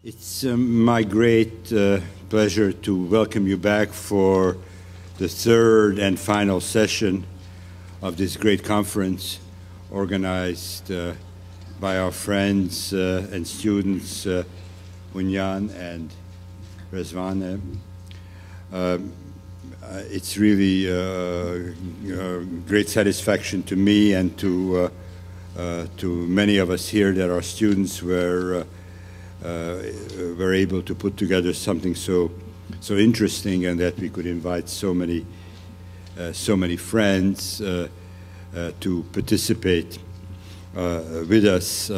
It's my great pleasure to welcome you back for the third and final session of this great conference organized by our friends and students Hunyan and Rezvane. It's really a great satisfaction to me and to many of us here that our students were able to put together something so interesting, and that we could invite so many friends to participate with us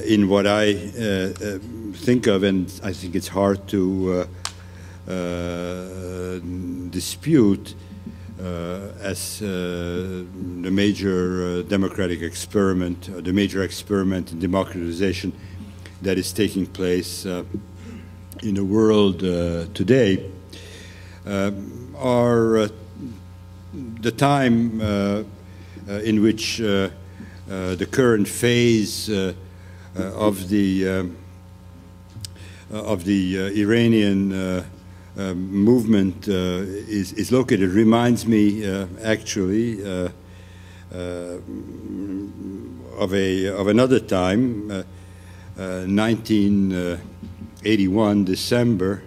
in what I think of, and I think it's hard to dispute as the major democratic experiment, the major experiment in democratization that is taking place in the world today. The time in which the current phase of the Iranian movement is located reminds me actually of another time. 1981 December,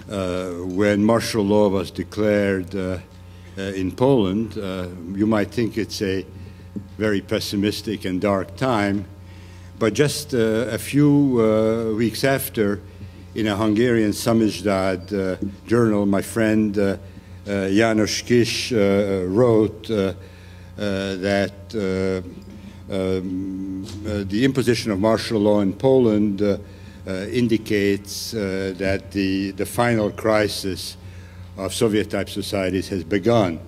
when martial law was declared in Poland. You might think it's a very pessimistic and dark time, but just a few weeks after, in a Hungarian Samizdat journal, my friend János Kiss wrote that the imposition of martial law in Poland indicates that the final crisis of Soviet-type societies has begun.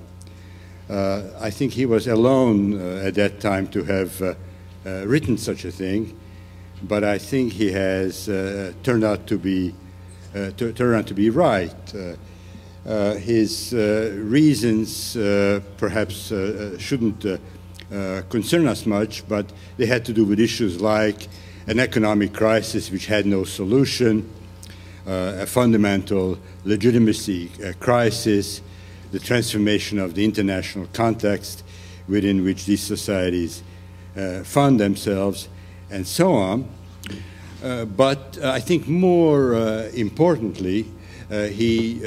I think he was alone at that time to have written such a thing, but I think he has turned out to be right. His reasons perhaps shouldn't concern us much, but they had to do with issues like an economic crisis which had no solution, a fundamental legitimacy crisis, the transformation of the international context within which these societies found themselves, and so on. But I think more importantly, he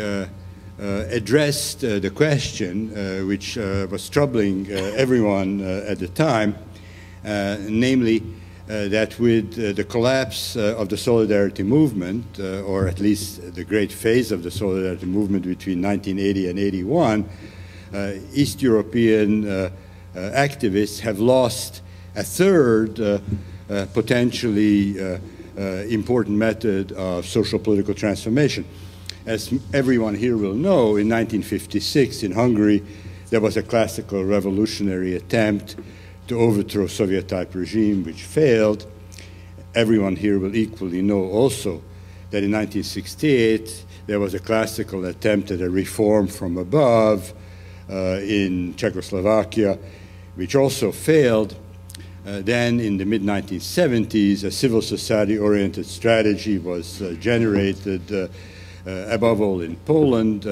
addressed the question which was troubling everyone at the time, namely that with the collapse of the Solidarity movement, or at least the great phase of the Solidarity movement between 1980 and 81, East European activists have lost a third potentially important method of social political transformation. As everyone here will know, in 1956 in Hungary, there was a classical revolutionary attempt to overthrow Soviet-type regime, which failed. Everyone here will equally know also that in 1968, there was a classical attempt at a reform from above in Czechoslovakia, which also failed. Then in the mid-1970s, a civil society-oriented strategy was generated above all in Poland,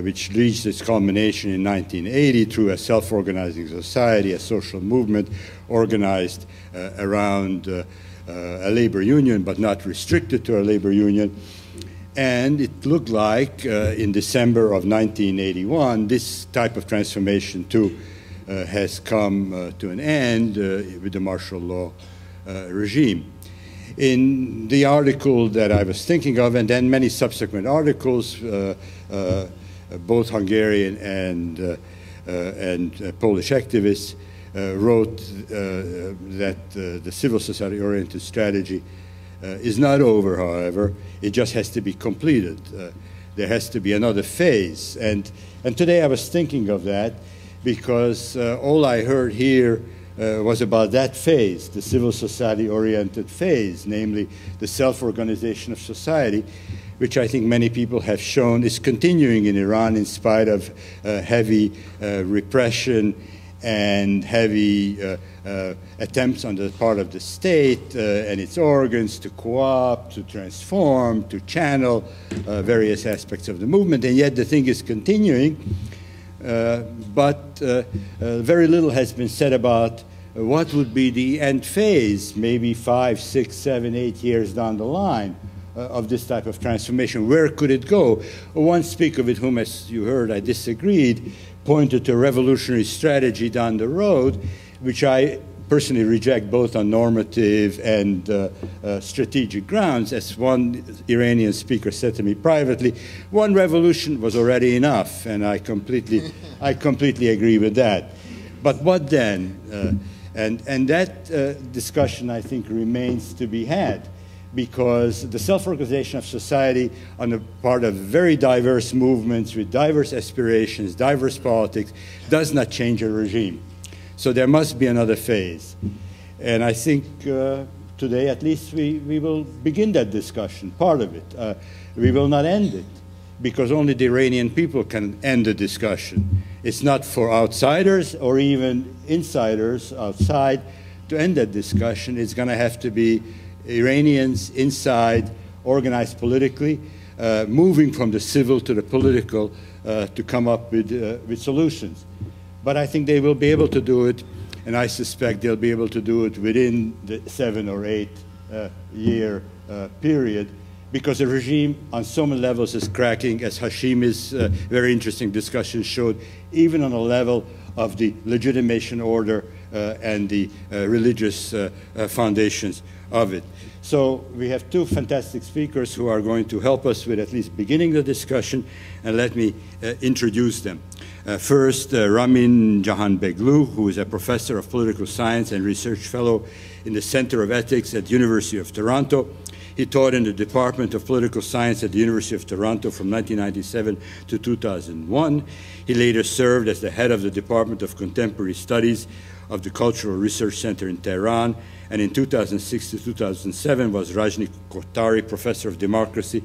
which reached its culmination in 1980 through a self-organizing society, a social movement organized around a labor union, but not restricted to a labor union. And it looked like in December of 1981, this type of transformation too has come to an end with the martial law regime. In the article that I was thinking of, and then many subsequent articles, both Hungarian and Polish activists wrote that the civil society-oriented strategy is not over, however. It just has to be completed. There has to be another phase. And today I was thinking of that because all I heard here was about that phase, the civil society-oriented phase, namely the self-organization of society, which I think many people have shown is continuing in Iran in spite of heavy repression and heavy attempts on the part of the state and its organs to co-opt, to transform, to channel various aspects of the movement, and yet the thing is continuing. But very little has been said about what would be the end phase, maybe 5, 6, 7, 8 years down the line of this type of transformation. Where could it go? One speaker with whom, as you heard, I disagreed, pointed to a revolutionary strategy down the road, which I personally reject both on normative and strategic grounds. As one Iranian speaker said to me privately, one revolution was already enough, and I completely agree with that. But what then? And that discussion, I think, remains to be had, because the self-organization of society on the part of very diverse movements with diverse aspirations, diverse politics, does not change a regime. So there must be another phase. And I think today, at least, we will begin that discussion, part of it. We will not end it, because only the Iranian people can end the discussion. It's not for outsiders or even insiders outside to end that discussion. It's going to have to be Iranians inside, organized politically, moving from the civil to the political to come up with solutions. But I think they will be able to do it, and I suspect they'll be able to do it within the 7 or 8 year period, because the regime on so many levels is cracking, as Hashimi's very interesting discussion showed, even on a level of the legitimation order and the religious foundations of it. So we have two fantastic speakers who are going to help us with at least beginning the discussion, and let me introduce them. First, Ramin Jahanbegloo, who is a professor of political science and research fellow in the Center of Ethics at the University of Toronto. He taught in the Department of Political Science at the University of Toronto from 1997 to 2001. He later served as the head of the Department of Contemporary Studies of the Cultural Research Center in Tehran, and in 2006 to 2007 was Rajni Kothari Professor of Democracy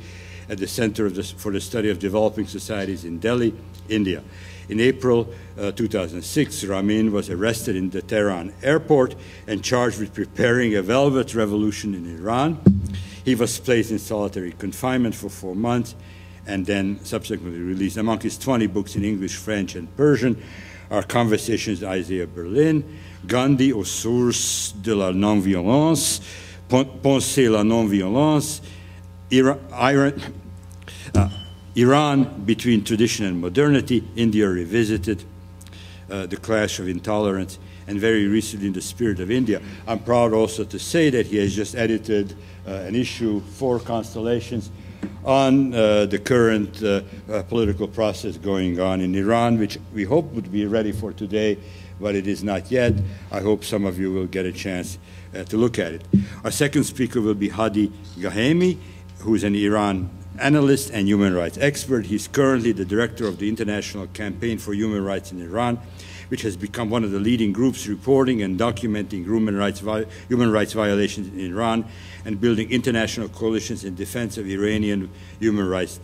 at the Center for the Study of Developing Societies in Delhi, India. In April 2006, Ramin was arrested in the Tehran airport and charged with preparing a velvet revolution in Iran. He was placed in solitary confinement for 4 months and then subsequently released. Among his 20 books in English, French, and Persian are Conversations with Isaiah Berlin, Gandhi aux sources de la non-violence, Penser la non-violence, Iran between tradition and modernity, India revisited, the clash of intolerance, and very recently in the spirit of India. I'm proud also to say that he has just edited an issue, 4 Constellations, on the current political process going on in Iran, which we hope would be ready for today, but it is not yet. I hope some of you will get a chance to look at it. Our second speaker will be Hadi Ghahemi, who is an Iran analyst and human rights expert. He's currently the director of the International Campaign for Human Rights in Iran, which has become one of the leading groups reporting and documenting human rights violations in Iran and building international coalitions in defense of Iranian human rights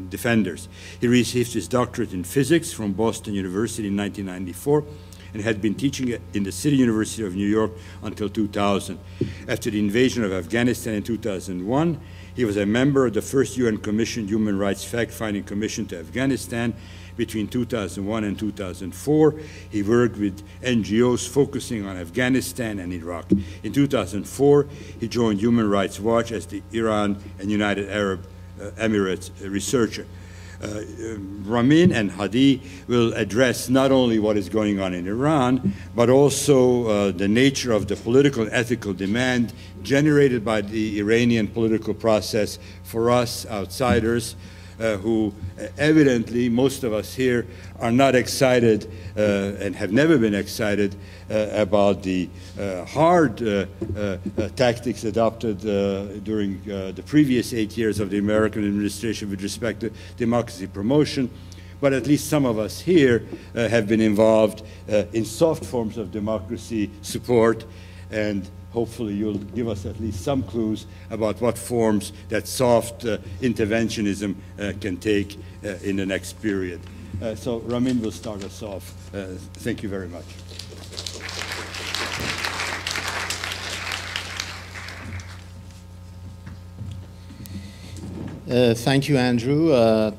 defenders. He received his doctorate in physics from Boston University in 1994 and had been teaching in the City University of New York until 2000. After the invasion of Afghanistan in 2001, he was a member of the first UN-commissioned Human Rights Fact-Finding Commission to Afghanistan. Between 2001 and 2004, he worked with NGOs focusing on Afghanistan and Iraq. In 2004, he joined Human Rights Watch as the Iran and United Arab Emirates researcher. Ramin and Hadi will address not only what is going on in Iran, but also the nature of the political and ethical demand generated by the Iranian political process for us outsiders, who evidently, most of us here, are not excited and have never been excited about the hard tactics adopted during the previous 8 years of the American administration with respect to democracy promotion. But at least some of us here have been involved in soft forms of democracy support, and hopefully you'll give us at least some clues about what forms that soft interventionism can take in the next period. So Ramin will start us off. Thank you very much. Thank you, Andrew.